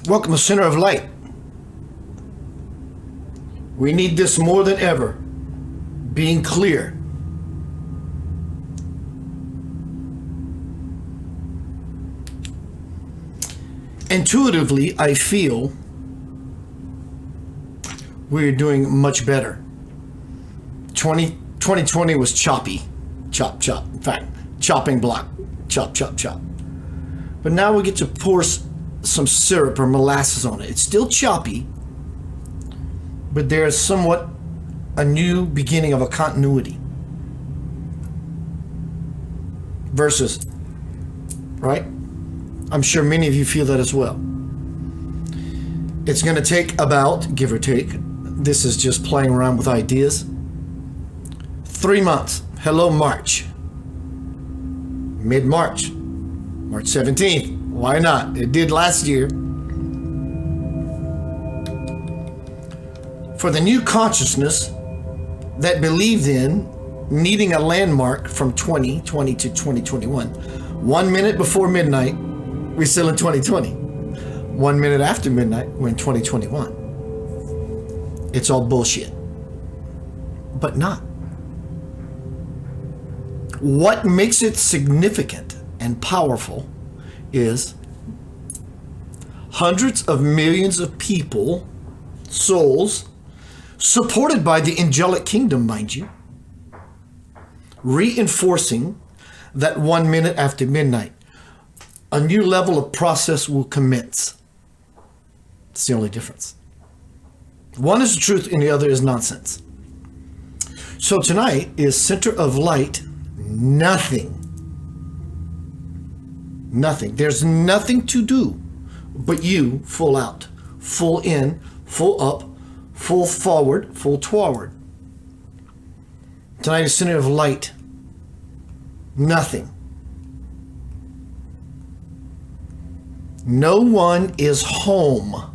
Welcome to Center of Light. We need this more than ever. Being clear. Intuitively, I feel we're doing much better. 2020 was choppy. Chop, chop. In fact, chopping block. Chop, chop, chop. But now we get to pour some syrup or molasses on it. It's still choppy, but there's somewhat a new beginning of a continuity. Versus, right? I'm sure many of you feel that as well. It's going to take about, give or take, this is just playing around with ideas, 3 months. Hello, March. Mid-March. March 17th. Why not? It did last year. For the new consciousness that believed in needing a landmark from 2020 to 2021. 1 minute before midnight, we're still in 2020. 1 minute after midnight, we're in 2021. It's all bullshit. But not. What makes it significant and powerful is hundreds of millions of people, souls, supported by the angelic kingdom, mind you, reinforcing that 1 minute after midnight, a new level of process will commence. It's the only difference. One is the truth and the other is nonsense. So tonight is Center of Light, nothing. Nothing. There's nothing to do but you full out, full in, full up, full forward, full toward. Tonight is Center of Light. Nothing. No one is home.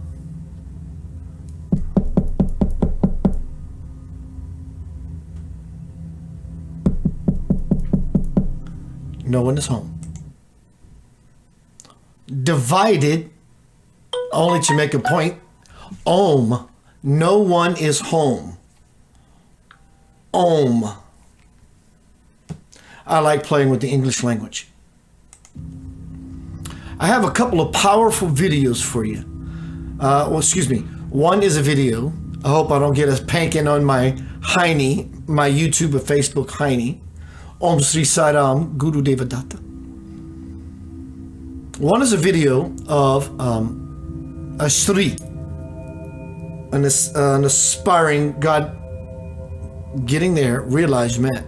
No one is home. Divided, only to make a point. Om. No one is home. Om. I like playing with the English language. I have a couple of powerful videos for you. One is a video. I hope I don't get a panking on my Heine, my YouTube or Facebook Heine. Om Sri Sairam Guru Devadatta. One is a video of a Sri, an aspiring God getting there, realized man.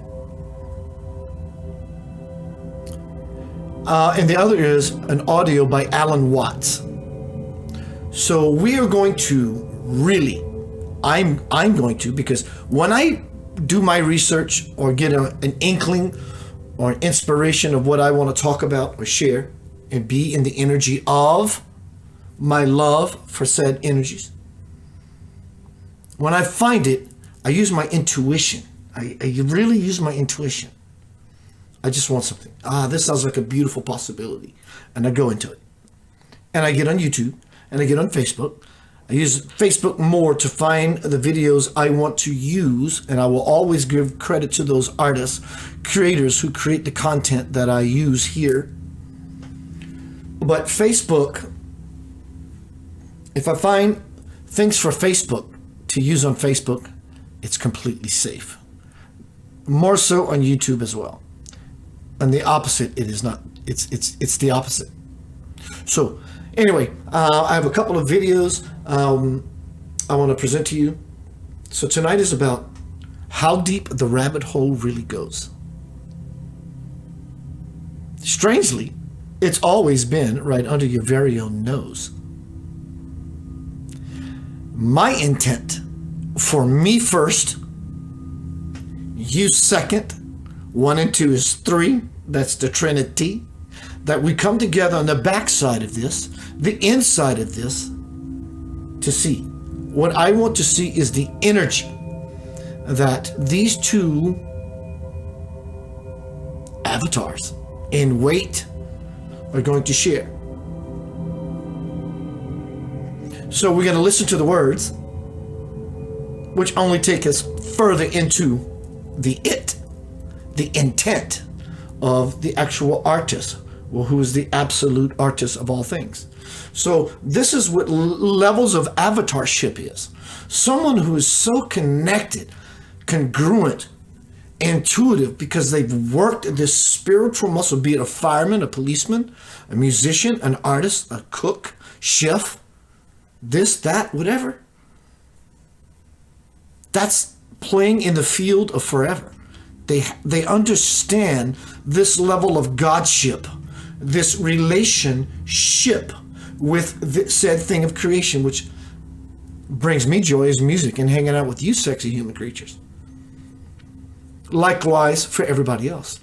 And the other is an audio by Alan Watts. So we are going to really, I'm going to, because when I do my research or get an inkling or an inspiration of what I want to talk about or share and be in the energy of my love for said energies, when I find it, I use my intuition. I really use my intuition. I just want something. This sounds like a beautiful possibility. And I go into it. And I get on YouTube and I get on Facebook. I use Facebook more to find the videos I want to use. And I will always give credit to those artists, creators who create the content that I use here. But Facebook, if I find things for Facebook to use on Facebook, it's completely safe. More so on YouTube as well. And the opposite, it is not. It's the opposite. So anyway, I have a couple of videos I want to present to you. So tonight is about how deep the rabbit hole really goes. Strangely, it's always been right under your very own nose. My intent, for me first, you second, 1 and 2 is 3. That's the Trinity. That we come together on the backside of this, the inside of this, to see. What I want to see is the energy that these two avatars in weight are going to share. So we're going to listen to the words, which only take us further into the intent of the actual artist, well, who is the absolute artist of all things. So this is what levels of avatarship is. Someone who is so connected, congruent, intuitive, because they've worked this spiritual muscle, be it a fireman, a policeman, a musician, an artist, a cook, chef, this, that, whatever. That's playing in the field of forever. They understand this level of godship, this relationship with the said thing of creation, which brings me joy is music and hanging out with you sexy human creatures. Likewise for everybody else.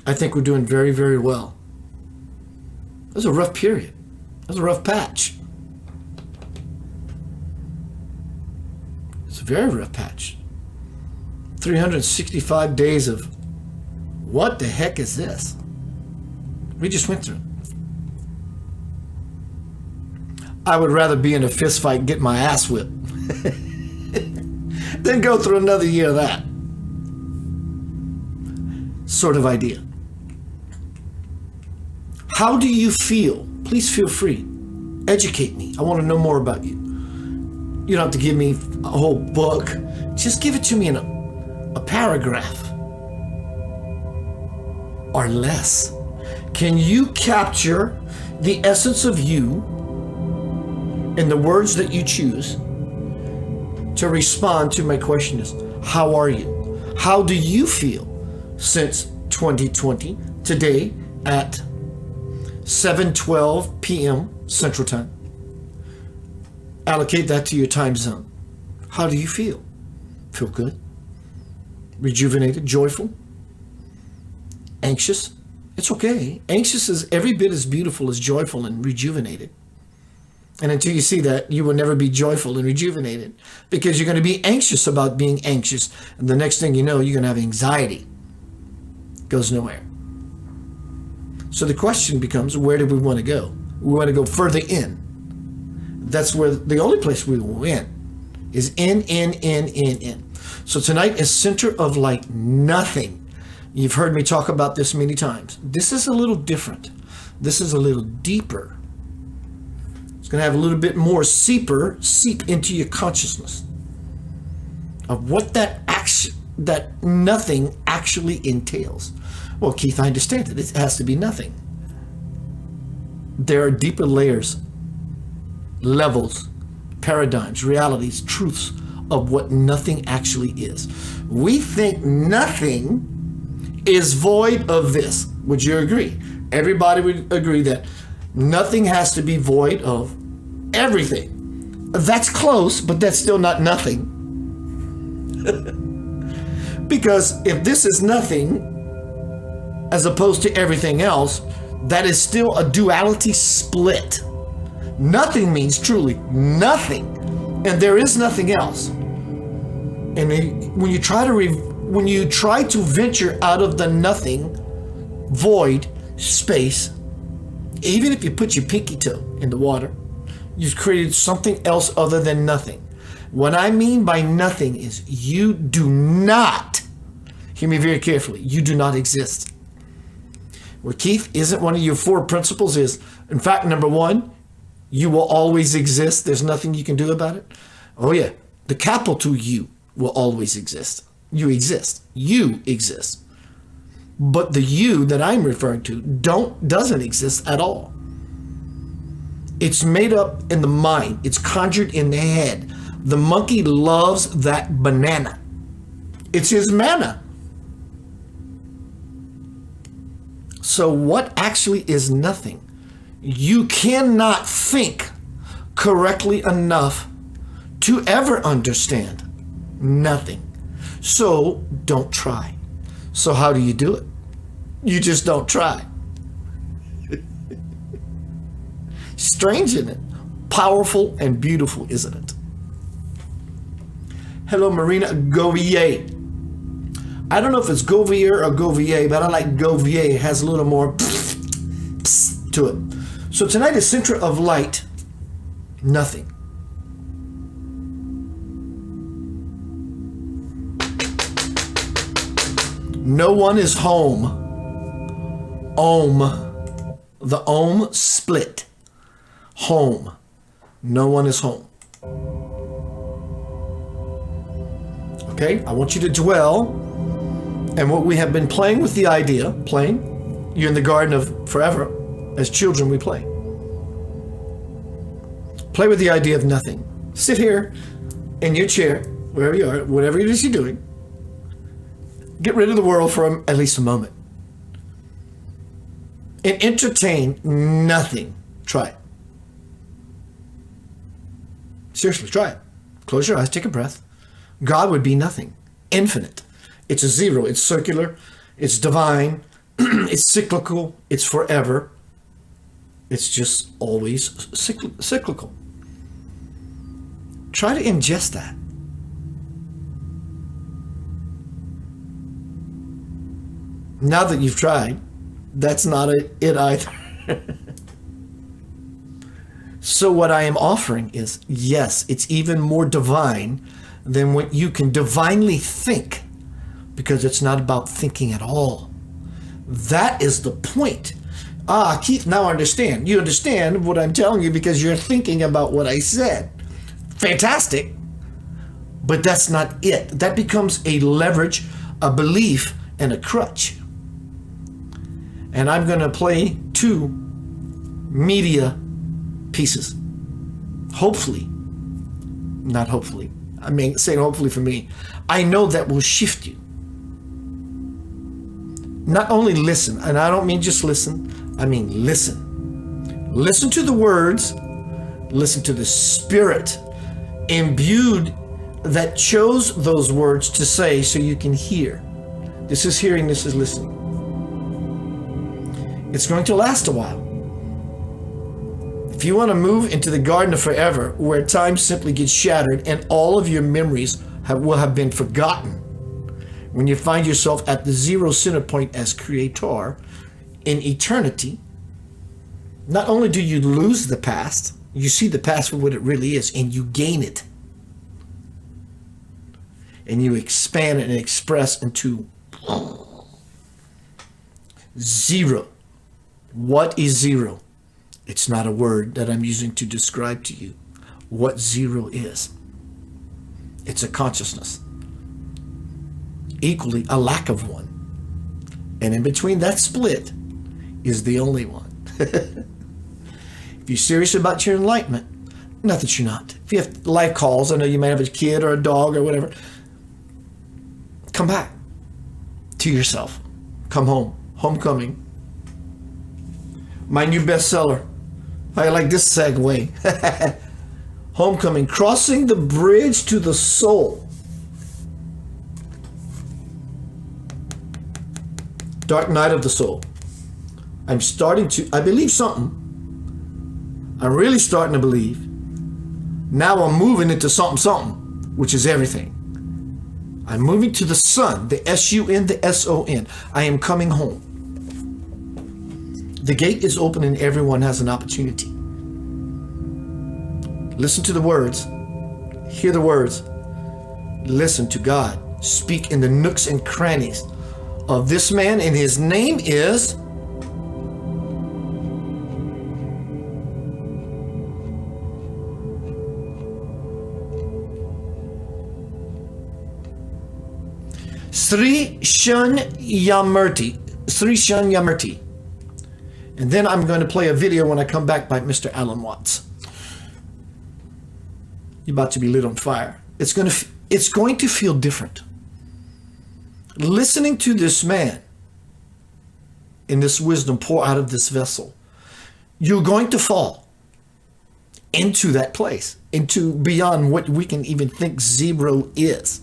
I think we're doing very, very well. It was a rough period. It was a rough patch. It's a very rough patch. 365 days of what the heck is this? We just went through. I would rather be in a fist fight and get my ass whipped than go through another year of that sort of idea. How do you feel? Please feel free. Educate me. I want to know more about you. You don't have to give me a whole book. Just give it to me in a paragraph or less. Can you capture the essence of you in the words that you choose to respond to my question is, how are you? How do you feel since 2020, today at 7:12 p.m. Central Time? Allocate that to your time zone. How do you feel? Feel good? Rejuvenated? Joyful? Anxious? It's okay. Anxious is every bit as beautiful as joyful and rejuvenated. And until you see that, you will never be joyful and rejuvenated, because you're going to be anxious about being anxious. And the next thing you know, you're going to have anxiety. Goes nowhere. So the question becomes, where do we want to go? We want to go further in. That's where the only place we will win is in. So tonight is center of light, nothing. You've heard me talk about this many times. This is a little different. This is a little deeper. It's going to have a little bit more seep into your consciousness of what that nothing actually entails. Well, Keith, I understand it. It has to be nothing. There are deeper layers, levels, paradigms, realities, truths of what nothing actually is. We think nothing is void of this. Would you agree? Everybody would agree that nothing has to be void of everything. That's close, but that's still not nothing. Because if this is nothing, as opposed to everything else, that is still a duality split. Nothing means truly nothing, and there is nothing else. And when you try to venture out of the nothing, void, space, even if you put your pinky toe in the water, you've created something else other than nothing. What I mean by nothing is you do not, hear me very carefully, you do not exist. Where Keith isn't one of your four principles is, in fact, number one, you will always exist. There's nothing you can do about it. Oh yeah, the capital U will always exist. You exist. You exist. But the you that I'm referring to doesn't exist at all. It's made up in the mind. It's conjured in the head. The monkey loves that banana. It's his manna. So what actually is nothing? You cannot think correctly enough to ever understand nothing. So don't try. So how do you do it? You just don't try. Strange, isn't it? Powerful and beautiful, isn't it? Hello, Marina Govier. I don't know if it's Govier or Govier, but I like Govier. It has a little more to it. So tonight is Center of Light, Nothing. No one is home. Ohm. The ohm split. Home. No one is home. Okay, I want you to dwell. And what we have been playing with the idea, you're in the garden of forever. As children, we play. Play with the idea of nothing. Sit here in your chair, wherever you are, whatever it is you're doing. Get rid of the world for at least a moment. And entertain nothing. Try it. Seriously, try it. Close your eyes, take a breath. God would be nothing. Infinite. It's a zero. It's circular. It's divine. It's cyclical. It's forever. It's just always cyclical. Try to ingest that. Now that you've tried, that's not it either. So what I am offering is, yes, it's even more divine than what you can divinely think, because it's not about thinking at all. That is the point. Keith, now I understand. You understand what I'm telling you because you're thinking about what I said. Fantastic. But that's not it. That becomes a leverage, a belief, and a crutch. And I'm going to play 2 media pieces. Hopefully. Not hopefully. I mean, saying hopefully for me. I know that will shift you. Not only listen, and I don't mean just listen, I mean listen. Listen to the words, listen to the spirit imbued that chose those words to say so you can hear. This is hearing, this is listening. It's going to last a while. If you want to move into the garden of forever, where time simply gets shattered and all of your memories will have been forgotten, when you find yourself at the zero center point as creator in eternity, not only do you lose the past, you see the past for what it really is, and you gain it. And you expand it and express into zero. What is zero? It's not a word that I'm using to describe to you what zero is. It's a consciousness. Equally, a lack of one. And in between that split is the only one. If you're serious about your enlightenment, not that you're not. If you have life calls, I know you might have a kid or a dog or whatever, come back to yourself. Come home. Homecoming. My new bestseller. I like this segue. Homecoming. Crossing the bridge to the soul. Dark night of the soul. I believe something. I'm really starting to believe. Now I'm moving into something, which is everything. I'm moving to the sun, the S-U-N, the S-O-N. I am coming home. The gate is open and everyone has an opportunity. Listen to the words. Hear the words. Listen to God. Speak in the nooks and crannies of this man, and his name is Sri Shunyamurti. And then I'm going to play a video when I come back by Mr. Alan Watts. You're about to be lit on fire. It's going to feel different. Listening to this man in this wisdom pour out of this vessel, you're going to fall into that place, into beyond what we can even think zero is.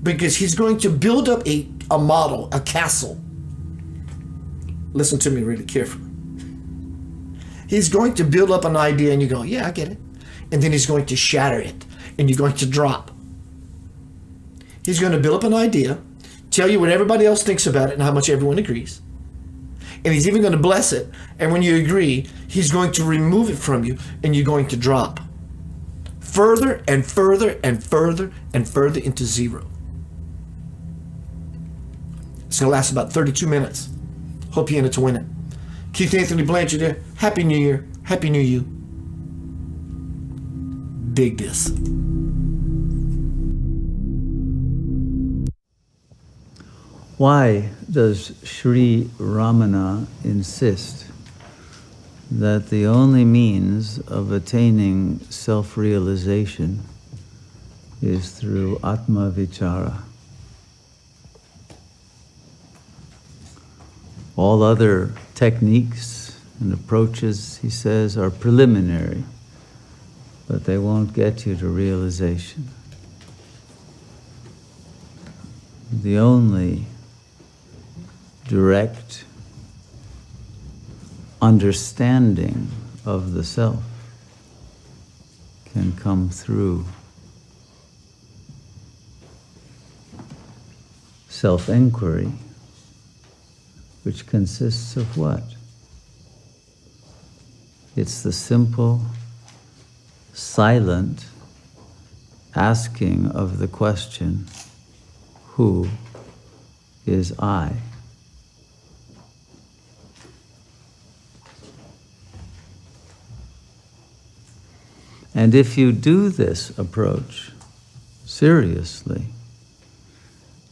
Because he's going to build up a model, a castle. Listen to me really carefully. He's going to build up an idea and you go, yeah, I get it. And then he's going to shatter it and you're going to drop. He's going to build up an idea, tell you what everybody else thinks about it and how much everyone agrees. and he's even going to bless it. And when you agree, he's going to remove it from you, and you're going to drop further and further and further and further into zero. It's going to last about 32 minutes. Hope you're in it to win it. Keith Anthony Blanchard there. Happy New Year. Happy New You. Dig this. Why does Sri Ramana insist that the only means of attaining self-realization is through Atma Vichara? All other techniques and approaches, he says, are preliminary, but they won't get you to realization. The only direct understanding of the self can come through self-inquiry, which consists of what? It's the simple, silent asking of the question, who is I? And if you do this approach seriously,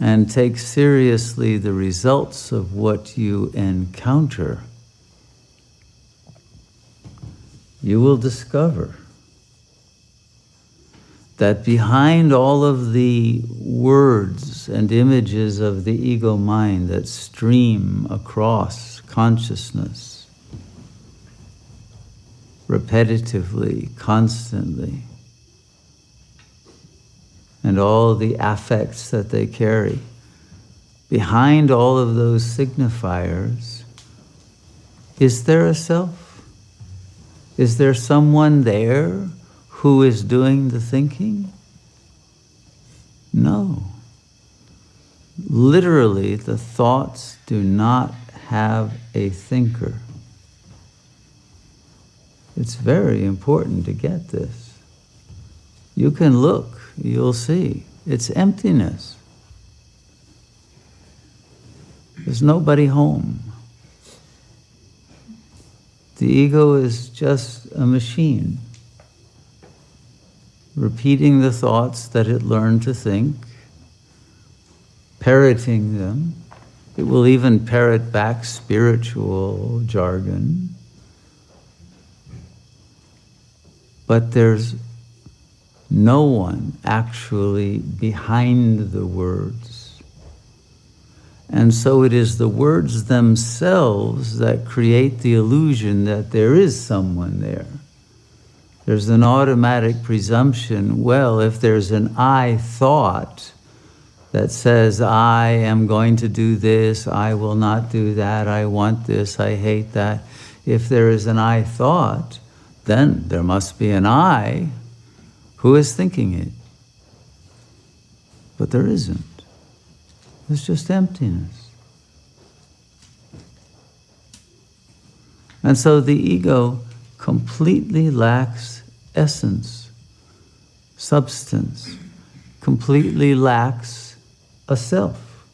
and take seriously the results of what you encounter, you will discover that behind all of the words and images of the ego mind that stream across consciousness repetitively, constantly, and all the affects that they carry, behind all of those signifiers, is there a self? Is there someone there who is doing the thinking? No. Literally, the thoughts do not have a thinker. It's very important to get this. You can look, you'll see. It's emptiness. There's nobody home. The ego is just a machine, repeating the thoughts that it learned to think, parroting them. It will even parrot back spiritual jargon. But there's no one actually behind the words. And so it is the words themselves that create the illusion that there is someone there. There's an automatic presumption, well, if there's an I thought that says, I am going to do this, I will not do that, I want this, I hate that. If there is an I thought, then there must be an I who is thinking it. But there isn't. It's just emptiness. And so the ego completely lacks essence, substance, completely lacks a self.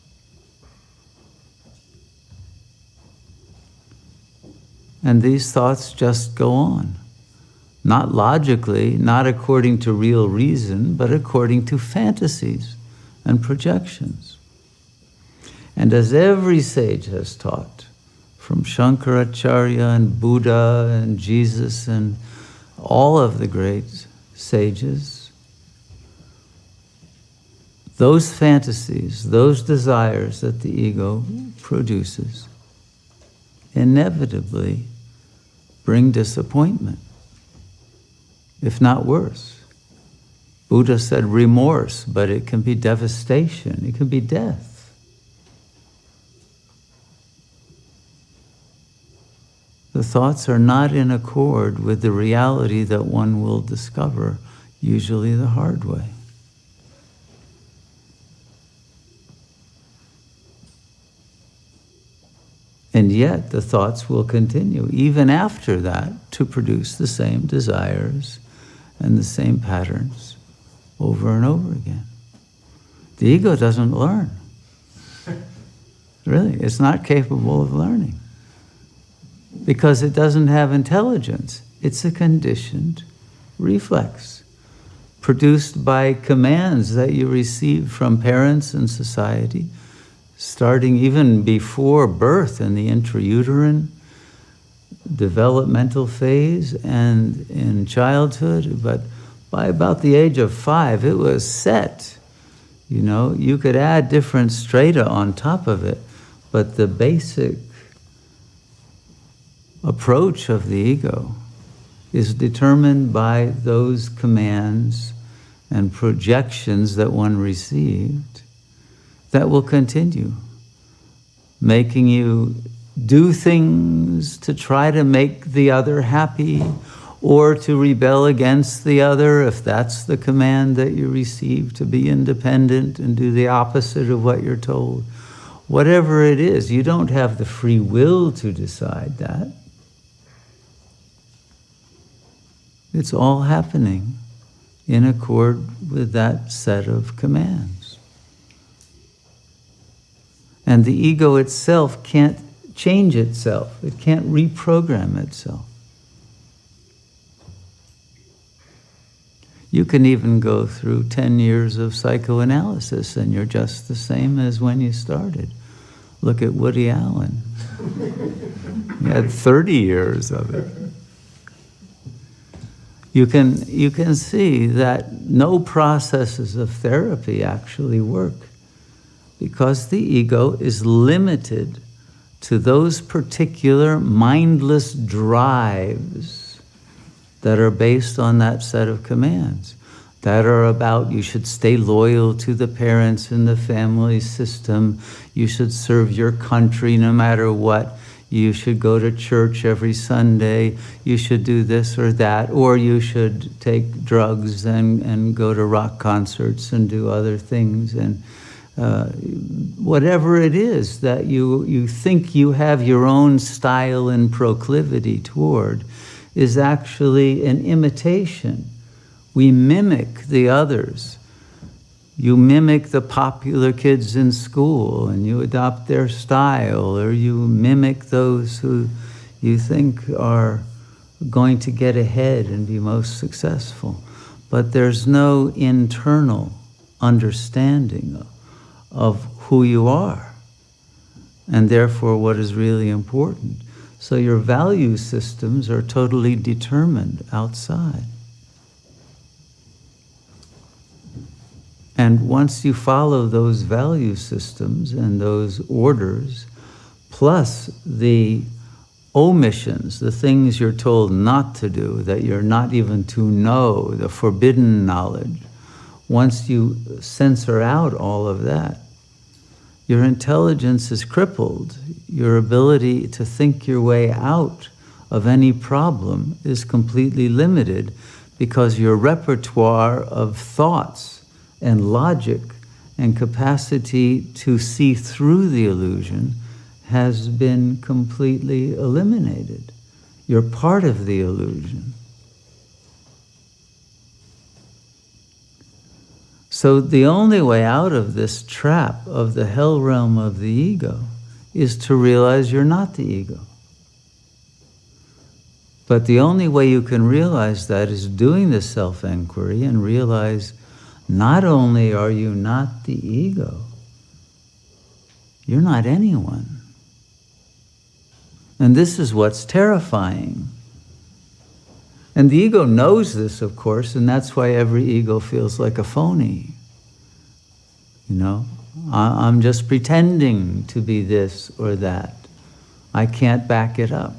And these thoughts just go on. Not logically, not according to real reason, but according to fantasies and projections. And as every sage has taught, from Shankaracharya and Buddha and Jesus and all of the great sages, those fantasies, those desires that the ego produces, inevitably bring disappointment, if not worse. Buddha said remorse, but it can be devastation, it can be death. The thoughts are not in accord with the reality that one will discover, usually the hard way. And yet the thoughts will continue, even after that, to produce the same desires and the same patterns over and over again. The ego doesn't learn. Really, it's not capable of learning because it doesn't have intelligence. It's a conditioned reflex produced by commands that you receive from parents and society, starting even before birth in the intrauterine developmental phase and in childhood. But by about the age of 5, it was set. You know, you could add different strata on top of it, but the basic approach of the ego is determined by those commands and projections that one received that will continue, making you do things to try to make the other happy or to rebel against the other if that's the command that you receive, to be independent and do the opposite of what you're told. Whatever it is, you don't have the free will to decide that. It's all happening in accord with that set of commands. And the ego itself can't change itself. It can't reprogram itself. You can even go through 10 years of psychoanalysis and you're just the same as when you started. Look at Woody Allen. He had 30 years of it. You can see that no processes of therapy actually work because the ego is limited to those particular mindless drives that are based on that set of commands, that are about you should stay loyal to the parents in the family system, you should serve your country no matter what, you should go to church every Sunday, you should do this or that, or you should take drugs and go to rock concerts and do other things. And whatever it is that you think you have your own style and proclivity toward is actually an imitation. We mimic the others. You mimic the popular kids in school and you adopt their style, or you mimic those who you think are going to get ahead and be most successful. But there's no internal understanding of who you are, and therefore what is really important. So your value systems are totally determined outside. And once you follow those value systems and those orders, plus the omissions, the things you're told not to do, that you're not even to know, the forbidden knowledge, once you censor out all of that, your intelligence is crippled. Your ability to think your way out of any problem is completely limited because your repertoire of thoughts and logic and capacity to see through the illusion has been completely eliminated. You're part of the illusion. So the only way out of this trap of the hell realm of the ego is to realize you're not the ego. But the only way you can realize that is doing the self-inquiry and realize not only are you not the ego, you're not anyone. And this is what's terrifying. And the ego knows this, of course, and that's why every ego feels like a phony. You know, I'm just pretending to be this or that. I can't back it up.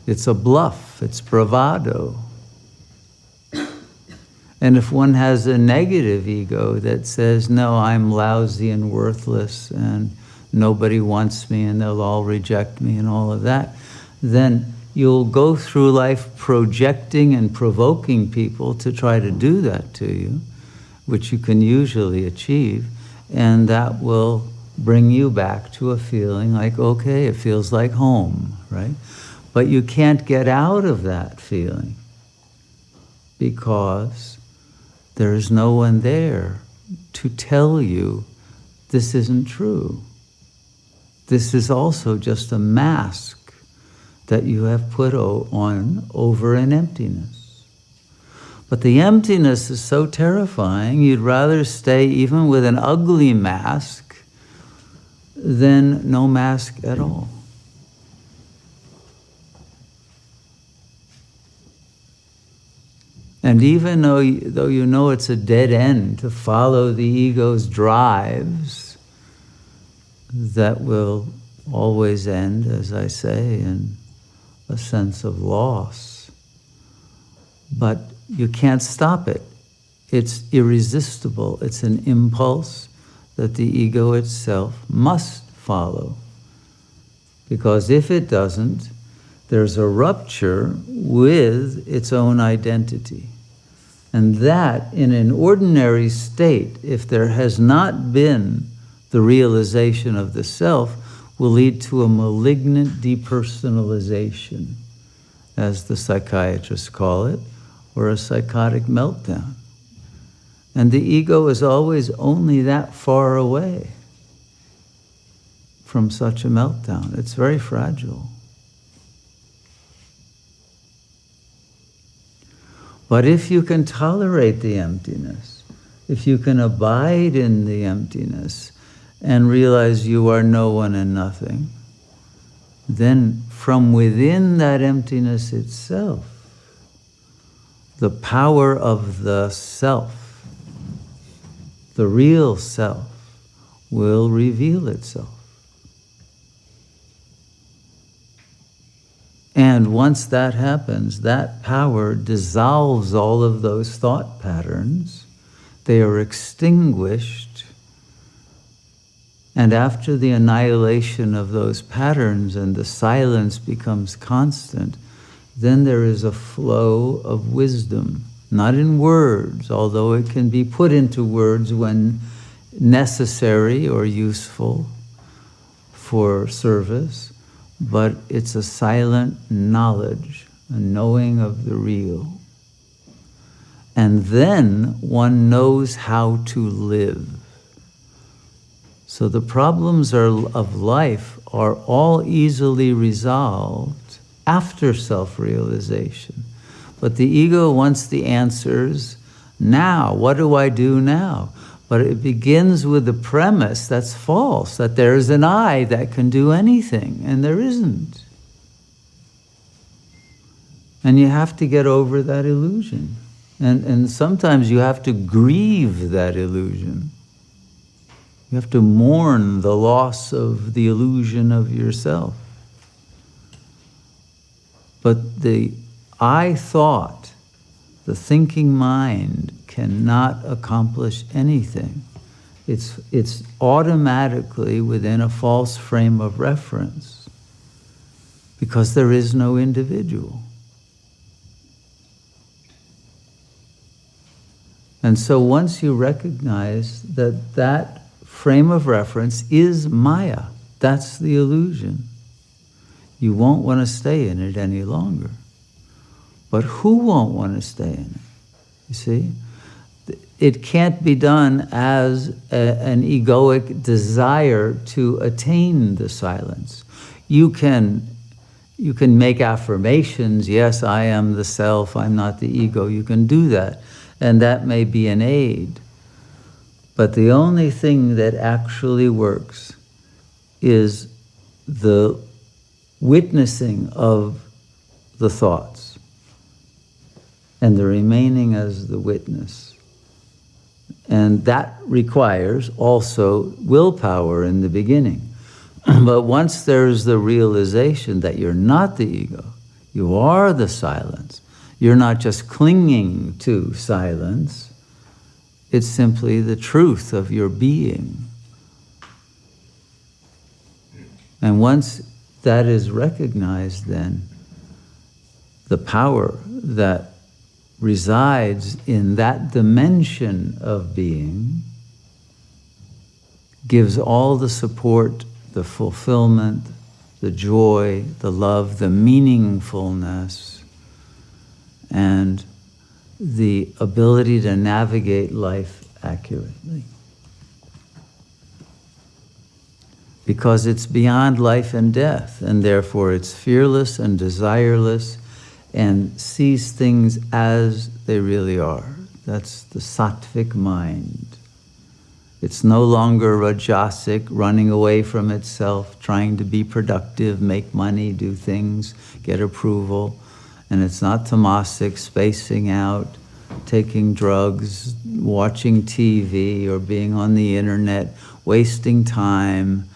It's a bluff, it's bravado. And if one has a negative ego that says, no, I'm lousy and worthless and nobody wants me and they'll all reject me and all of that, then you'll go through life projecting and provoking people to try to do that to you, which you can usually achieve, and that will bring you back to a feeling like, okay, it feels like home, right? But you can't get out of that feeling because there's no one there to tell you this isn't true. This is also just a mask that you have put on over an emptiness. But the emptiness is so terrifying, you'd rather stay even with an ugly mask than no mask at all. And even though you know it's a dead end to follow the ego's drives, that will always end, as I say, in a sense of loss. But you can't stop it. It's irresistible. It's an impulse that the ego itself must follow. Because if it doesn't, there's a rupture with its own identity. And that, in an ordinary state, if there has not been the realization of the self, will lead to a malignant depersonalization, as the psychiatrists call it, or a psychotic meltdown. And the ego is always only that far away from such a meltdown. It's very fragile. But if you can tolerate the emptiness, if you can abide in the emptiness and realize you are no one and nothing, then from within that emptiness itself, the power of the self, the real self, will reveal itself. And once that happens, that power dissolves all of those thought patterns. They are extinguished. And after the annihilation of those patterns and the silence becomes constant, then there is a flow of wisdom, not in words, although it can be put into words when necessary or useful for service, but it's a silent knowledge, a knowing of the real. And then one knows how to live. So the problems of life are all easily resolved after self-realization. But the ego wants the answers now. What do I do now? But it begins with the premise that's false, that there's an I that can do anything, and there isn't. And you have to get over that illusion. And sometimes you have to grieve that illusion. You have to mourn the loss of the illusion of yourself. But the I thought, the thinking mind, cannot accomplish anything. It's automatically within a false frame of reference because there is no individual. And so once you recognize that that frame of reference is Maya, that's the illusion, you won't want to stay in it any longer. But who won't want to stay in it? You see? It can't be done as an egoic desire to attain the silence. You can make affirmations, yes, I am the self, I'm not the ego. You can do that, and that may be an aid. But the only thing that actually works is the witnessing of the thoughts and the remaining as the witness. And that requires also willpower in the beginning. But once there's the realization that you're not the ego, you are the silence, you're not just clinging to silence, it's simply the truth of your being. And once that is recognized, then the power that resides in that dimension of being gives all the support, the fulfillment, the joy, the love, the meaningfulness, and the ability to navigate life accurately. Because it's beyond life and death, and therefore it's fearless and desireless and sees things as they really are. That's the sattvic mind. It's no longer rajasic, running away from itself, trying to be productive, make money, do things, get approval. And it's not tamasic, spacing out, taking drugs, watching TV, or being on the internet, wasting time,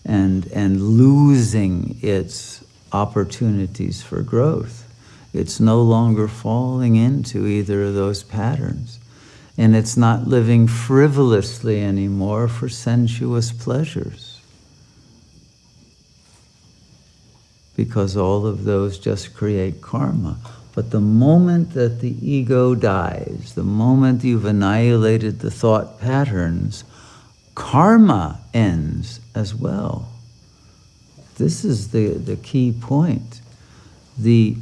and losing its opportunities for growth. It's no longer falling into either of those patterns. And it's not living frivolously anymore for sensuous pleasures. Because all of those just create karma. But the moment that the ego dies, the moment you've annihilated the thought patterns, karma ends as well. This is the key point. The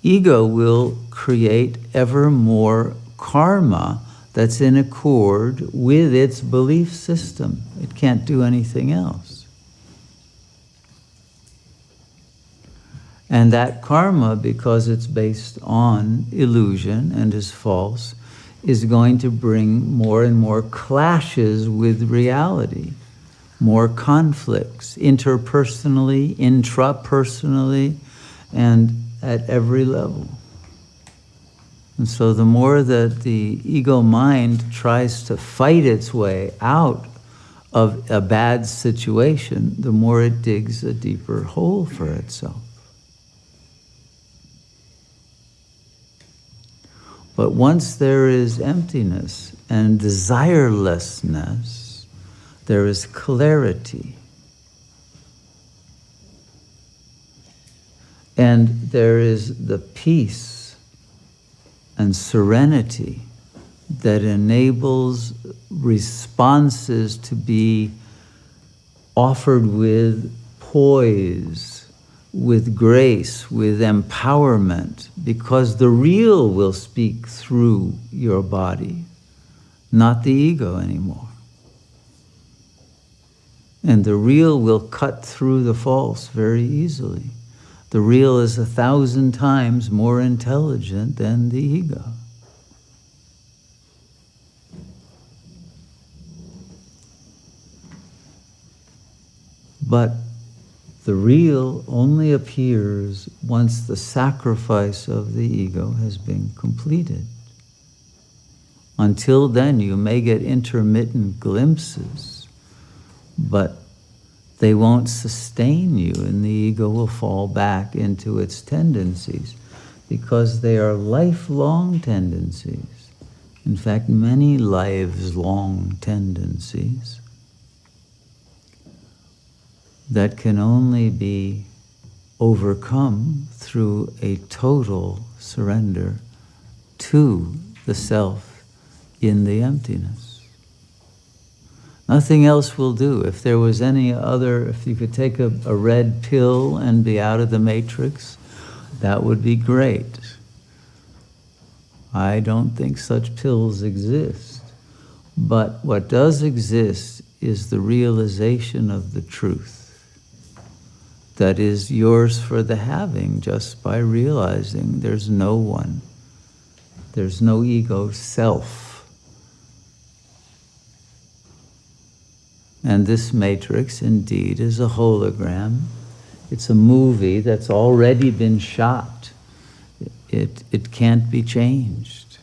ego will create ever more karma that's in accord with its belief system. It can't do anything else. And that karma, because it's based on illusion and is false, is going to bring more and more clashes with reality, more conflicts, interpersonally, intrapersonally, and at every level. And so the more that the ego mind tries to fight its way out of a bad situation, the more it digs a deeper hole for itself. But once there is emptiness and desirelessness, there is clarity. And there is the peace and serenity that enables responses to be offered with poise, with grace, with empowerment, because the real will speak through your body, not the ego anymore. And the real will cut through the false very easily. The real is 1,000 times more intelligent than the ego. But the real only appears once the sacrifice of the ego has been completed. Until then, you may get intermittent glimpses, but they won't sustain you, and the ego will fall back into its tendencies because they are lifelong tendencies. In fact, many lives-long tendencies that can only be overcome through a total surrender to the self in the emptiness. Nothing else will do. If there was any other, if you could take a red pill and be out of the matrix, that would be great. I don't think such pills exist. But what does exist is the realization of the truth that is yours for the having just by realizing there's no one. There's no ego self. And this matrix indeed is a hologram. It's a movie that's already been shot. It can't be changed.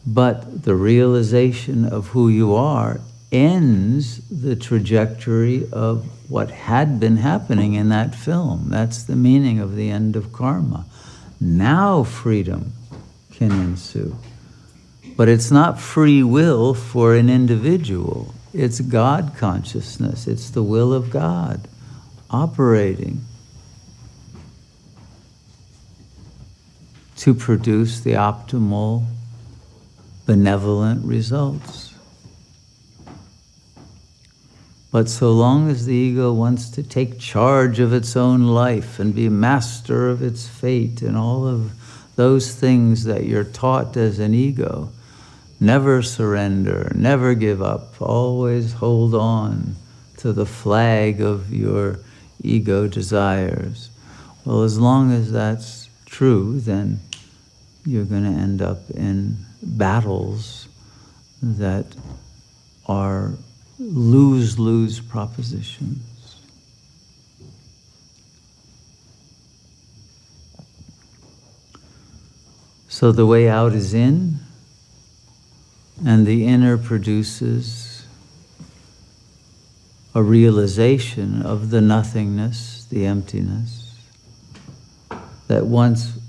But the realization of who you are ends the trajectory of what had been happening in that film. That's the meaning of the end of karma. Now freedom can ensue. But it's not free will for an individual. It's God consciousness. It's the will of God operating to produce the optimal, benevolent results. But so long as the ego wants to take charge of its own life and be master of its fate and all of those things that you're taught as an ego, never surrender, never give up, always hold on to the flag of your ego desires. Well, as long as that's true, then you're going to end up in battles that are lose-lose propositions. So the way out is in, and the inner produces a realization of the nothingness, the emptiness, that once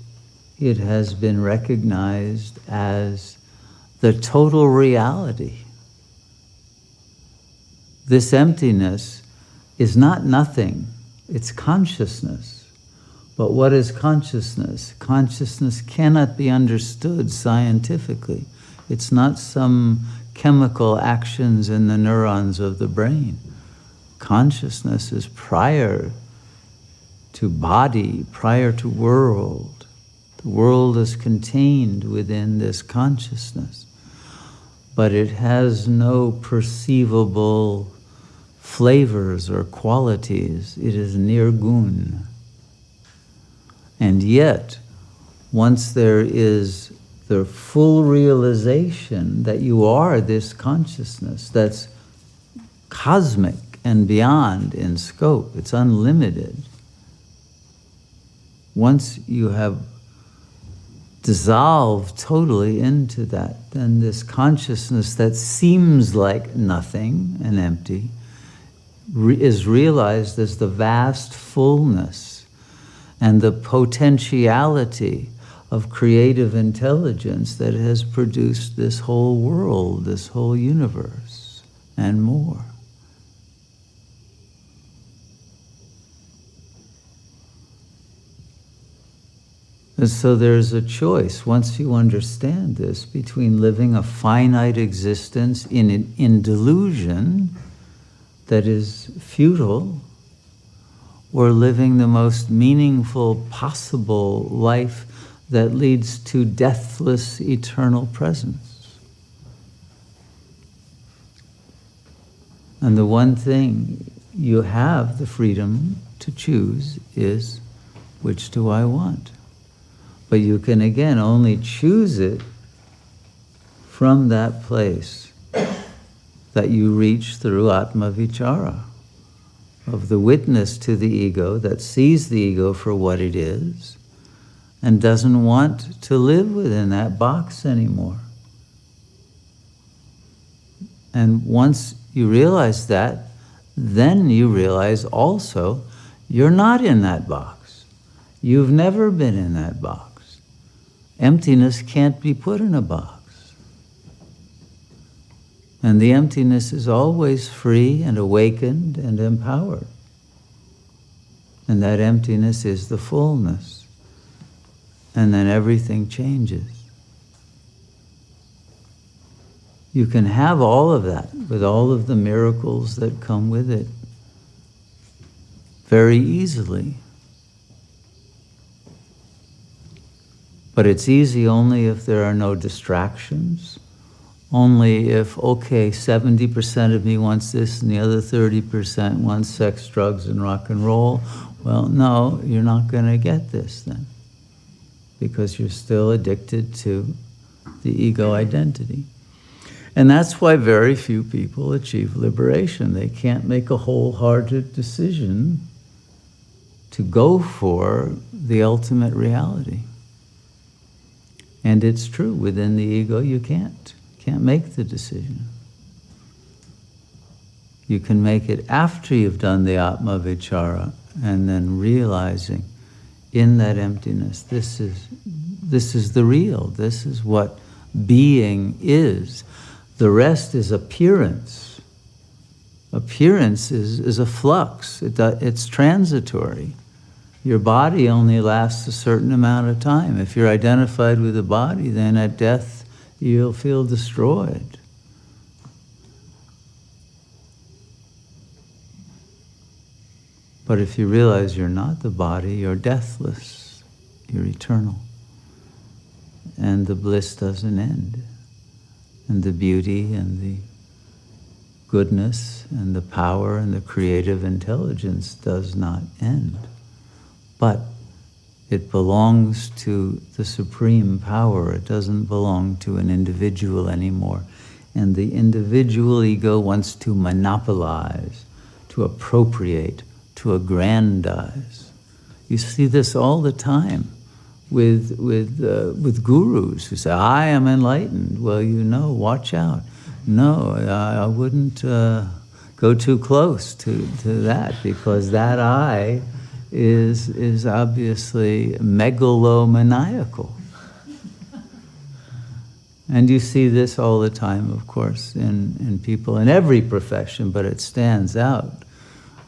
it has been recognized as the total reality. This emptiness is not nothing, it's consciousness. But what is consciousness? Consciousness cannot be understood scientifically. It's not some chemical actions in the neurons of the brain. Consciousness is prior to body, prior to world. The world is contained within this consciousness, but it has no perceivable flavors or qualities. It is nirgun. And yet, once there is the full realization that you are this consciousness that's cosmic and beyond in scope, it's unlimited. Once you have dissolved totally into that, then this consciousness that seems like nothing and empty is realized as the vast fullness and the potentiality of creative intelligence that has produced this whole world, this whole universe, and more. And so there's a choice, once you understand this, between living a finite existence in delusion that is futile, or living the most meaningful possible life that leads to deathless eternal presence. And the one thing you have the freedom to choose is, which do I want? But you can, again, only choose it from that place that you reach through Atma Vichara, of the witness to the ego that sees the ego for what it is and doesn't want to live within that box anymore. And once you realize that, then you realize also you're not in that box. You've never been in that box. Emptiness can't be put in a box. And the emptiness is always free and awakened and empowered. And that emptiness is the fullness. And then everything changes. You can have all of that with all of the miracles that come with it very easily. But it's easy only if there are no distractions, only if, okay, 70% of me wants this and the other 30% wants sex, drugs, and rock and roll. Well, no, you're not going to get this then, because you're still addicted to the ego identity. And that's why very few people achieve liberation. They can't make a wholehearted decision to go for the ultimate reality. And it's true, within the ego you can't make the decision. You can make it after you've done the Atma Vichara and then realizing in that emptiness, this is the real, this is what being is. The rest is appearance. Appearance is a flux, it's transitory. Your body only lasts a certain amount of time. If you're identified with the body, then at death you'll feel destroyed. But if you realize you're not the body, you're deathless, you're eternal. And the bliss doesn't end. And the beauty and the goodness and the power and the creative intelligence does not end. But it belongs to the supreme power. It doesn't belong to an individual anymore. And the individual ego wants to monopolize, to appropriate, to aggrandize. You see this all the time with gurus who say, I am enlightened. Well, you know, watch out. No, I wouldn't go too close to that, because that I is obviously megalomaniacal. And you see this all the time, of course, in people in every profession, but it stands out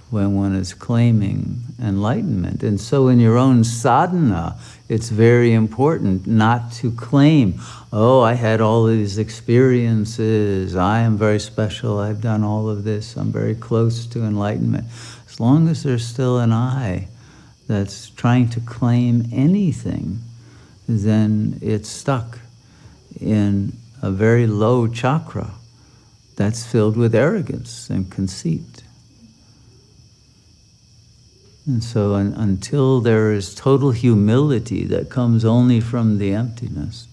when one is claiming enlightenment. And so in your own sadhana, it's very important not to claim, oh, I had all these experiences, I am very special, I've done all of this, I'm very close to enlightenment. As long as there's still an I that's trying to claim anything, then it's stuck in a very low chakra that's filled with arrogance and conceit. And so until there is total humility that comes only from the emptiness,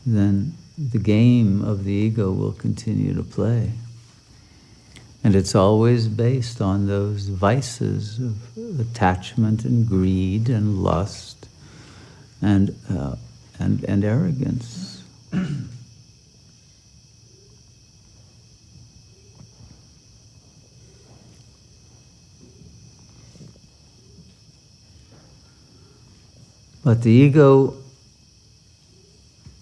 then the game of the ego will continue to play. And it's always based on those vices of attachment and greed and lust and arrogance. But the ego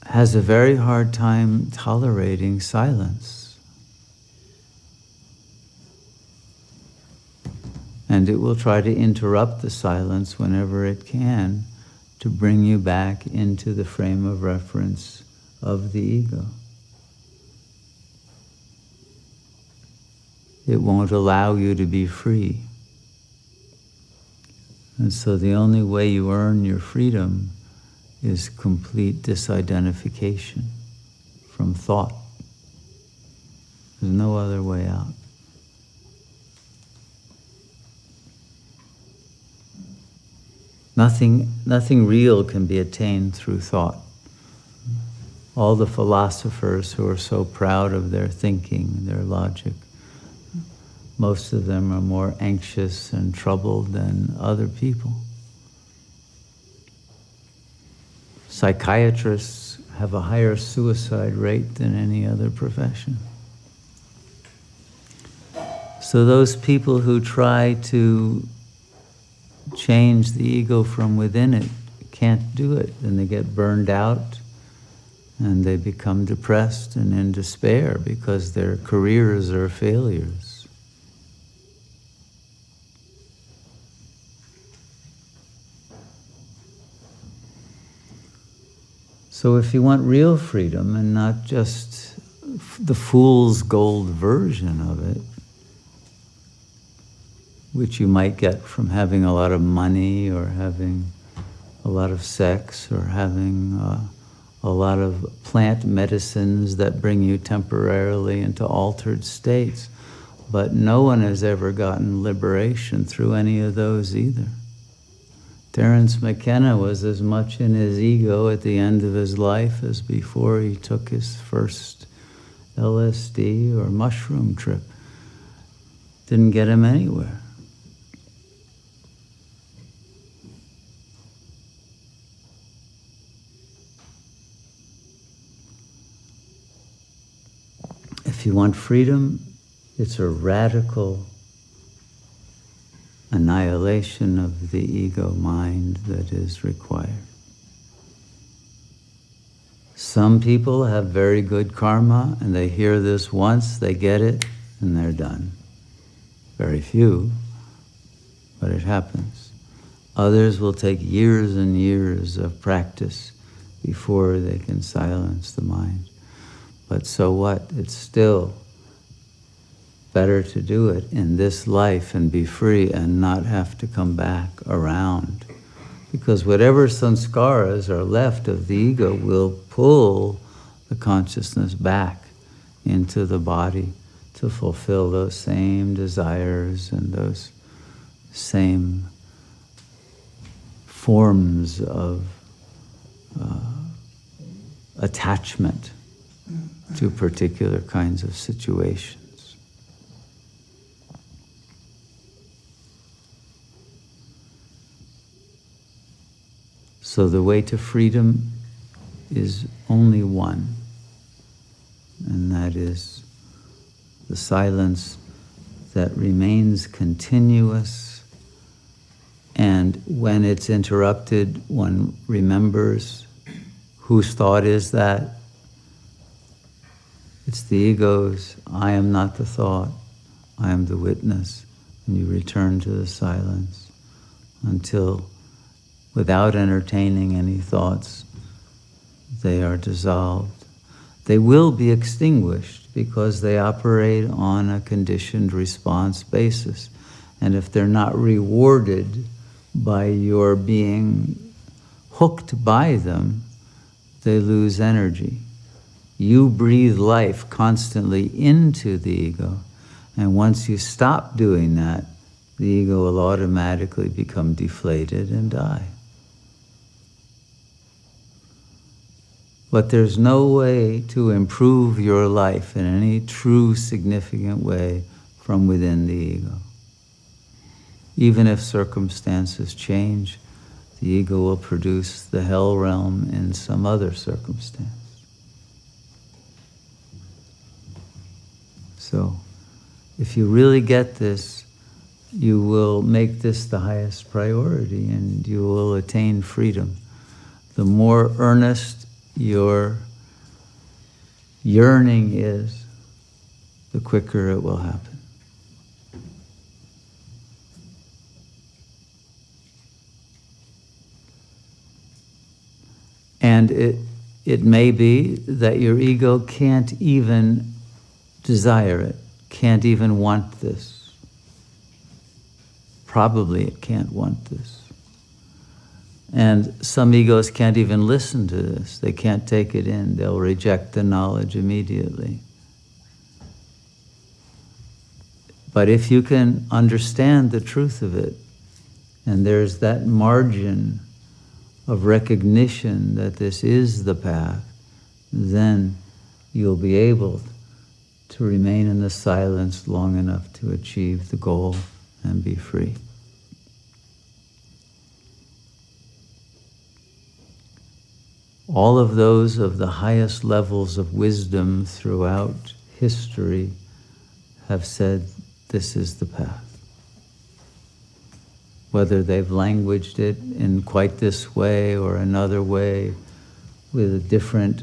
has a very hard time tolerating silence. And it will try to interrupt the silence whenever it can to bring you back into the frame of reference of the ego. It won't allow you to be free. And so the only way you earn your freedom is complete disidentification from thought. There's no other way out. Nothing real can be attained through thought. All the philosophers who are so proud of their thinking, their logic, most of them are more anxious and troubled than other people. Psychiatrists have a higher suicide rate than any other profession. So those people who try to change the ego from within it can't do it, and they get burned out and they become depressed and in despair because their careers are failures. So if you want real freedom and not just the fool's gold version of it, which you might get from having a lot of money or having a lot of sex or having a lot of plant medicines that bring you temporarily into altered states. But no one has ever gotten liberation through any of those either. Terence McKenna was as much in his ego at the end of his life as before he took his first LSD or mushroom trip. Didn't get him anywhere. If you want freedom, it's a radical annihilation of the ego mind that is required. Some people have very good karma and they hear this once, they get it, and they're done. Very few, but it happens. Others will take years and years of practice before they can silence the mind. But so what? It's still better to do it in this life and be free and not have to come back around. Because whatever sanskaras are left of the ego will pull the consciousness back into the body to fulfill those same desires and those same forms of attachment to particular kinds of situations. So the way to freedom is only one, and that is the silence that remains continuous, and when it's interrupted, one remembers whose thought is that. It's the ego's. I am not the thought, I am the witness. And you return to the silence until, without entertaining any thoughts, they are dissolved. They will be extinguished because they operate on a conditioned response basis. And if they're not rewarded by your being hooked by them, they lose energy. You breathe life constantly into the ego, and once you stop doing that, the ego will automatically become deflated and die. But there's no way to improve your life in any true significant way from within the ego. Even if circumstances change, the ego will produce the hell realm in some other circumstance. So, if you really get this, you will make this the highest priority and you will attain freedom. The more earnest your yearning is, the quicker it will happen. And it may be that your ego can't even desire it, can't even want this. Probably it can't want this. And some egos can't even listen to this. They can't take it in. They'll reject the knowledge immediately. But if you can understand the truth of it, and there's that margin of recognition that this is the path, then you'll be able to remain in the silence long enough to achieve the goal and be free. All of those of the highest levels of wisdom throughout history have said this is the path. Whether they've languaged it in quite this way or another way with different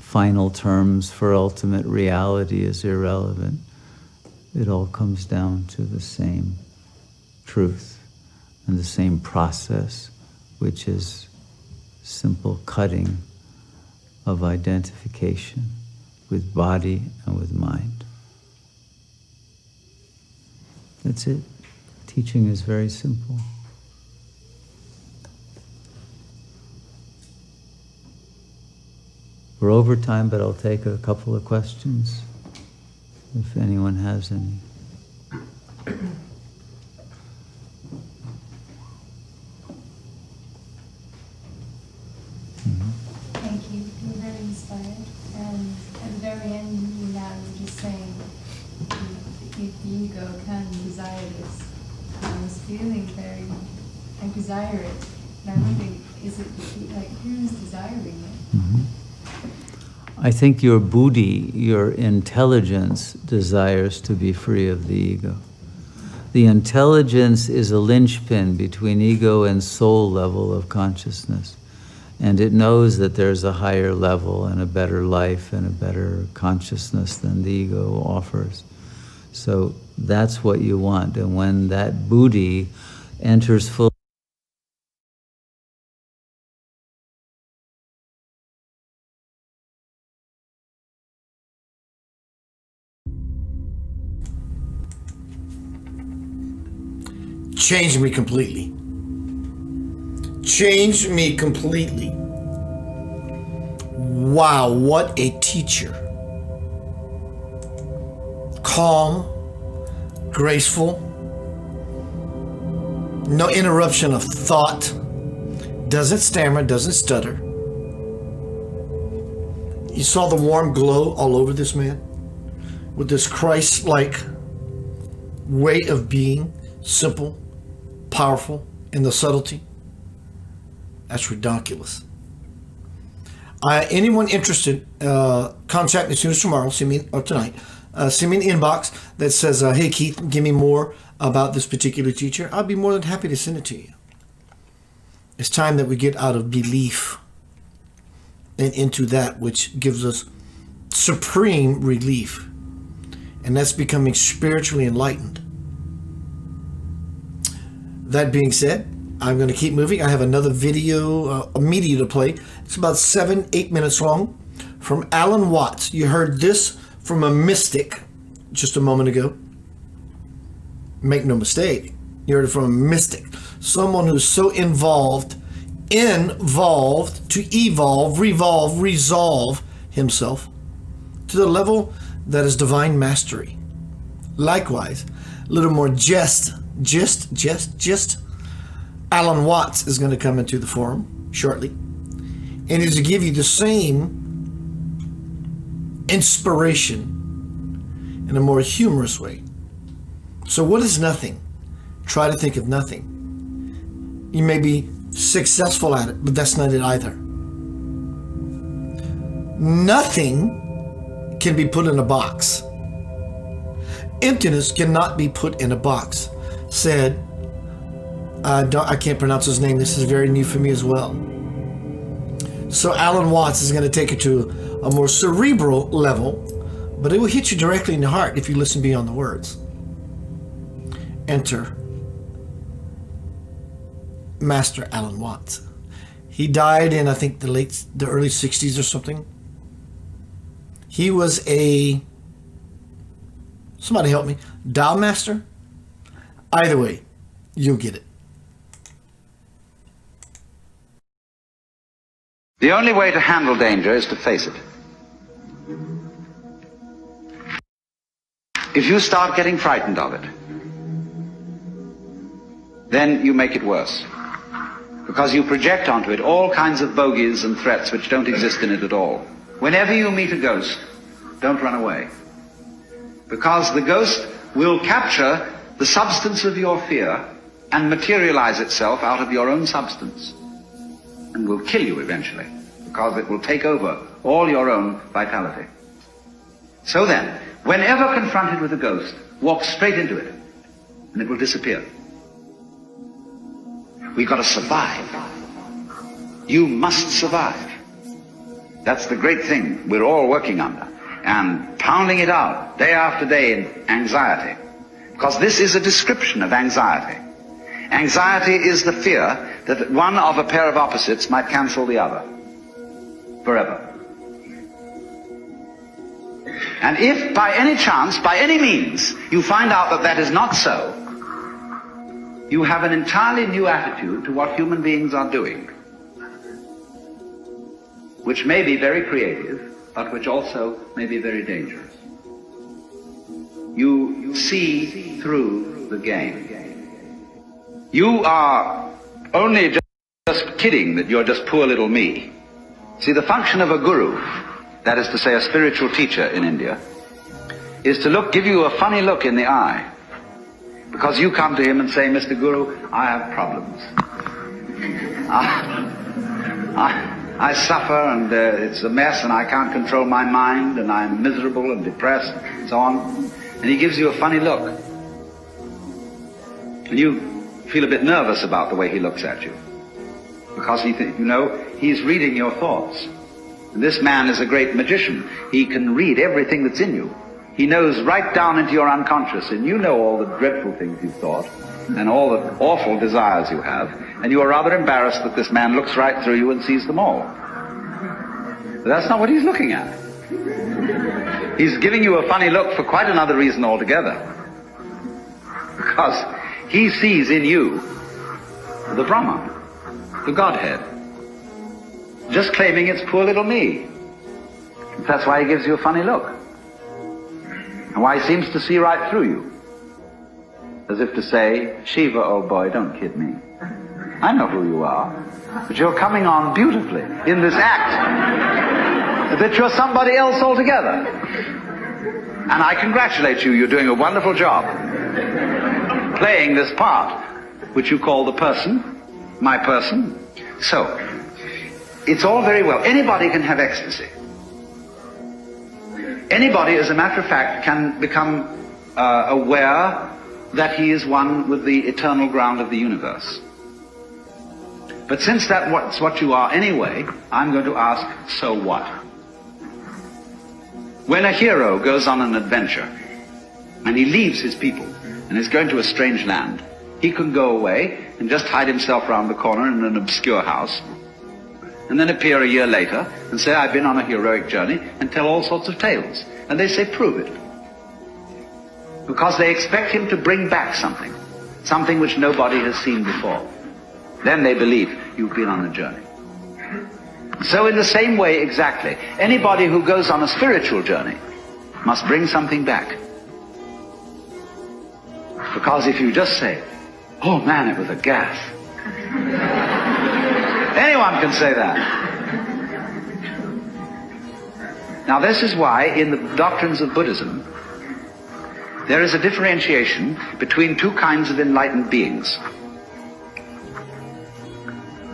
final terms for ultimate reality is irrelevant. It all comes down to the same truth and the same process, which is simple cutting of identification with body and with mind. That's it. Teaching is very simple. We're over time, but I'll take a couple of questions if anyone has any. Thank you. You were very inspired. And at the very end, you now were just saying if the ego can desire this. I was feeling very, I desire it. And I'm wondering, is it like who's desiring it? Mm-hmm. I think your buddhi, your intelligence, desires to be free of the ego. The intelligence is a linchpin between ego and soul level of consciousness. And it knows that there's a higher level and a better life and a better consciousness than the ego offers. So that's what you want. And when that buddhi enters full changed me completely. Changed me completely. Wow, what a teacher. Calm, graceful, no interruption of thought, doesn't stammer, doesn't stutter. You saw the warm glow all over this man with this Christ-like way of being, simple, powerful, in the subtlety. That's ridiculous. Anyone interested, contact me as soon as tomorrow, send me, or tonight, send me an inbox that says, hey Keith, give me more about this particular teacher. I'll be more than happy to send it to you. It's time that we get out of belief and into that which gives us supreme relief. And that's becoming spiritually enlightened. That being said, I'm going to keep moving. I have another video, a media to play. It's about 7-8 minutes long from Alan Watts. You heard this from a mystic just a moment ago. Make no mistake, you heard it from a mystic. Someone who's so involved to evolve, revolve, resolve himself to the level that is divine mastery. Likewise, a little more gist. Alan Watts is going to come into the forum shortly, and is to give you the same inspiration in a more humorous way. So what is nothing? Try to think of nothing. You may be successful at it, but that's not it either. Nothing can be put in a box. Emptiness cannot be put in a box. Said, I can't pronounce his name. This is very new for me as well. So Alan Watts is going to take it to a more cerebral level, but it will hit you directly in the heart if you listen beyond the words. Enter Master Alan Watts. He died in, I think, the early 60s or something. He was somebody help me, Tao master? Either way, you'll get it. The only way to handle danger is to face it. If you start getting frightened of it, then you make it worse. Because you project onto it all kinds of bogies and threats which don't exist in it at all. Whenever you meet a ghost, don't run away. Because the ghost will capture the substance of your fear and materialize itself out of your own substance. And will kill you eventually, because it will take over all your own vitality. So then, whenever confronted with a ghost, walk straight into it, and it will disappear. We've got to survive. You must survive. That's the great thing we're all working under, and pounding it out day after day in anxiety. Because this is a description of anxiety. Anxiety is the fear that one of a pair of opposites might cancel the other forever. And if by any chance, by any means, you find out that that is not so, you have an entirely new attitude to what human beings are doing, which may be very creative, but which also may be very dangerous. You see through the game. You are only just kidding that you're just poor little me. See, the function of a guru, that is to say a spiritual teacher in India, is to give you a funny look in the eye. Because you come to him and say, Mr. Guru, I have problems. I suffer, and it's a mess, and I can't control my mind, and I'm miserable and depressed, and so on. And he gives you a funny look. And you feel a bit nervous about the way he looks at you. Because he's reading your thoughts. And this man is a great magician. He can read everything that's in you. He knows right down into your unconscious, and you know all the dreadful things you've thought, and all the awful desires you have, and you are rather embarrassed that this man looks right through you and sees them all. But that's not what he's looking at. He's giving you a funny look for quite another reason altogether. Because He sees in you the Brahman, the Godhead, just claiming it's poor little me. That's why he gives you a funny look, and why he seems to see right through you, as if to say, Shiva, old boy, don't kid me. I know who you are, but you're coming on beautifully in this act that you're somebody else altogether. And I congratulate you, you're doing a wonderful job playing this part, which you call the person, my person. So, it's all very well. Anybody can have ecstasy. Anybody, as a matter of fact, can become aware that he is one with the eternal ground of the universe. But since that's what you are anyway, I'm going to ask, so what? When a hero goes on an adventure, and he leaves his people, and is going to a strange land, he can go away and just hide himself round the corner in an obscure house, and then appear a year later and say, I've been on a heroic journey, and tell all sorts of tales. And they say, prove it. Because they expect him to bring back something which nobody has seen before. Then they believe you've been on a journey. So in the same way exactly, anybody who goes on a spiritual journey must bring something back. Because if you just say, oh man, it was a gas. Anyone can say that. Now this is why in the doctrines of Buddhism there is a differentiation between two kinds of enlightened beings.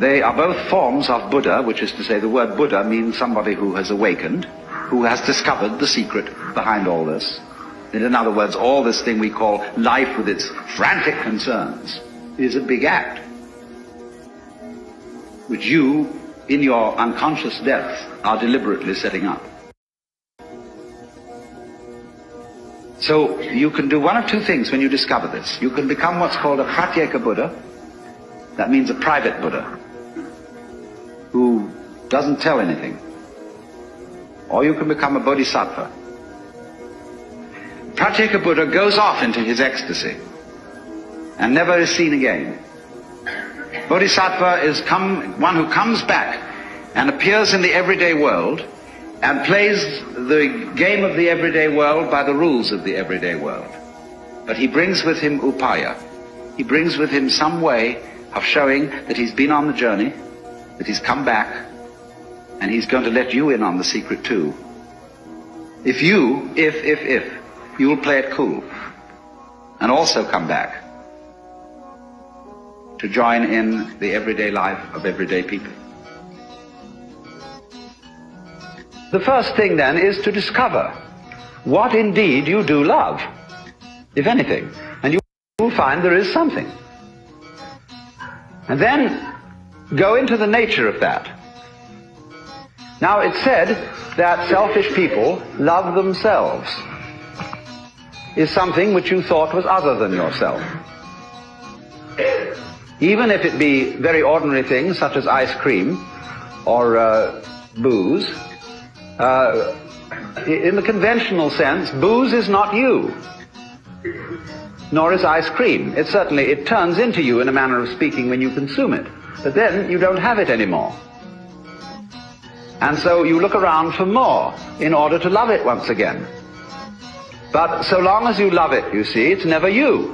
They are both forms of Buddha, which is to say the word Buddha means somebody who has awakened, who has discovered the secret behind all this. In other words, all this thing we call life with its frantic concerns is a big act, which you, in your unconscious depths, are deliberately setting up. So you can do one of two things when you discover this. You can become what's called a pratyeka Buddha. That means a private Buddha, who doesn't tell anything. Or you can become a bodhisattva. Pratyeka Buddha goes off into his ecstasy and never is seen again. Bodhisattva is one who comes back and appears in the everyday world and plays the game of the everyday world by the rules of the everyday world. But he brings with him upaya. He brings with him some way of showing that he's been on the journey, that he's come back, and he's going to let you in on the secret too. If you will play it cool and also come back to join in the everyday life of everyday people. The first thing then is to discover what indeed you do love, if anything, and you will find there is something. And then go into the nature of that. Now it's said that selfish people love themselves is something which you thought was other than yourself. Even if it be very ordinary things such as ice cream or booze, in the conventional sense, booze is not you, nor is ice cream. It turns into you in a manner of speaking when you consume it, but then you don't have it anymore. And so you look around for more in order to love it once again. But so long as you love it, you see, it's never you.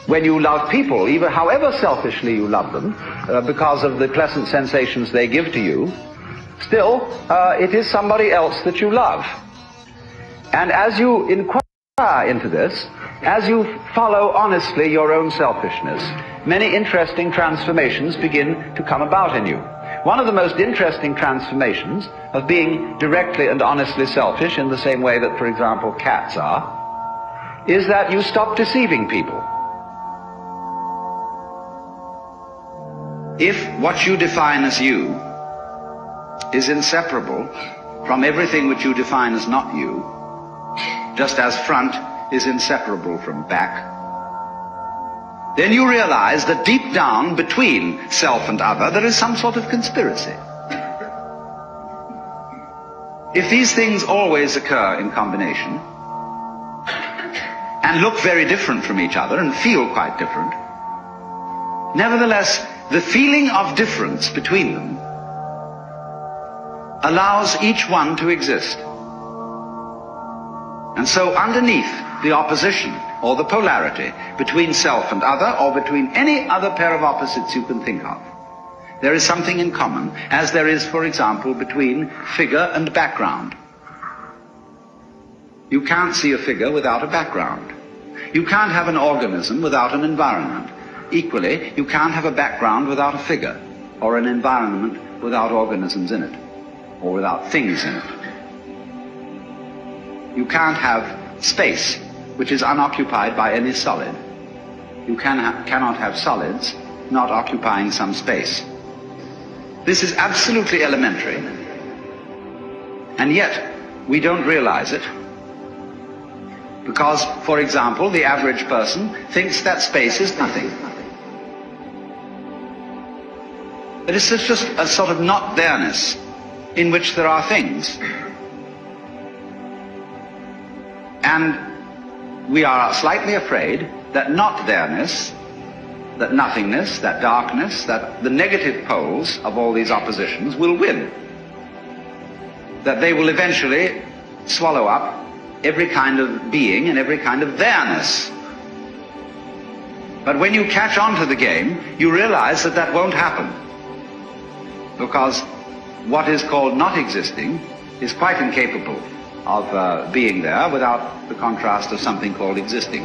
When you love people, even however selfishly you love them, because of the pleasant sensations they give to you, still, it is somebody else that you love. And as you inquire into this, as you follow honestly your own selfishness, many interesting transformations begin to come about in you. One of the most interesting transformations of being directly and honestly selfish, in the same way that, for example, cats are, is that you stop deceiving people. If what you define as you is inseparable from everything which you define as not you, just as front is inseparable from back, then you realize that deep down between self and other there is some sort of conspiracy. If these things always occur in combination, and look very different from each other and feel quite different, nevertheless, the feeling of difference between them allows each one to exist. And so underneath the opposition or the polarity between self and other, or between any other pair of opposites you can think of, there is something in common, as there is, for example, between figure and background. You can't see a figure without a background. You can't have an organism without an environment. Equally, you can't have a background without a figure, or an environment without organisms in it, or without things in it. You can't have space which is unoccupied by any solid. You cannot have solids not occupying some space. This is absolutely elementary, and yet we don't realize it, because, for example, the average person thinks that space is nothing. That it's just a sort of not there-ness in which there are things. And we are slightly afraid that not there-ness, that nothingness, that darkness, that the negative poles of all these oppositions will win. That they will eventually swallow up every kind of being and every kind of there-ness. But when you catch on to the game, you realize that that won't happen. Because what is called not existing is quite incapable of being there without the contrast of something called existing.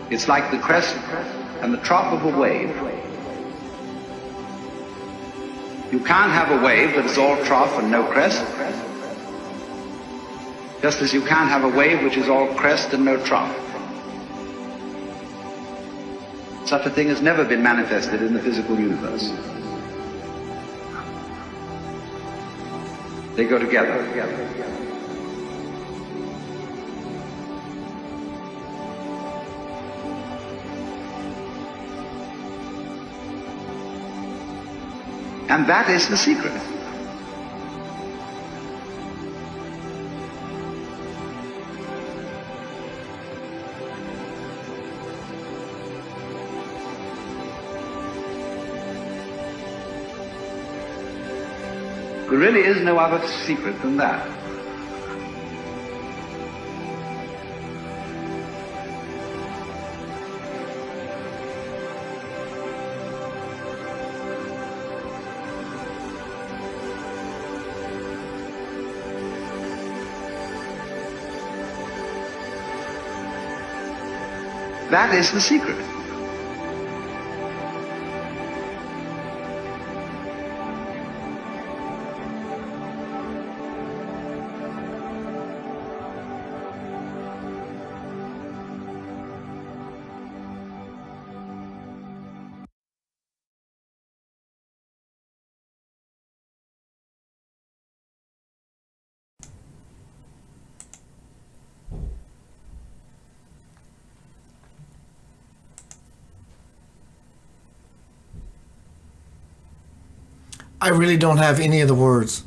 It's like the crest and the trough of a wave. You can't have a wave that is all trough and no crest, just as you can't have a wave which is all crest and no trough. Such a thing has never been manifested in the physical universe. They go together. And that is the secret. There really is no other secret than that. That is the secret. I really don't have any of the words.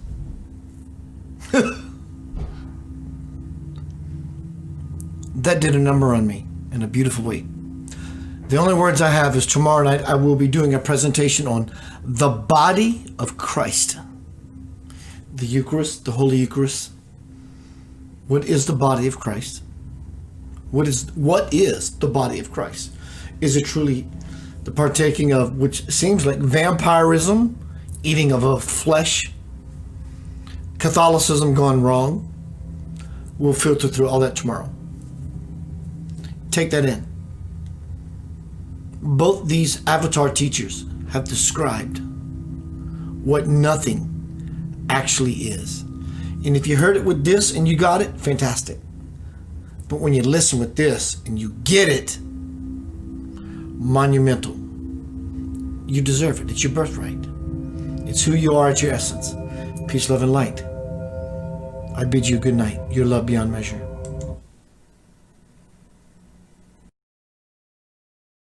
That did a number on me in a beautiful way. The only words I have is tomorrow night I will be doing a presentation on the body of Christ. The Eucharist, the Holy Eucharist. What is the body of Christ? What is the body of Christ? Is it truly the partaking of, which seems like vampirism, eating of a flesh, Catholicism gone wrong? We'll filter through all that tomorrow. Take that in. Both these avatar teachers have described what nothing actually is. And if you heard it with this and you got it, fantastic. But when you listen with this and you get it, monumental. You deserve it. It's your birthright. It's who you are at your essence. Peace, love, and light. I bid you good night. Your love beyond measure.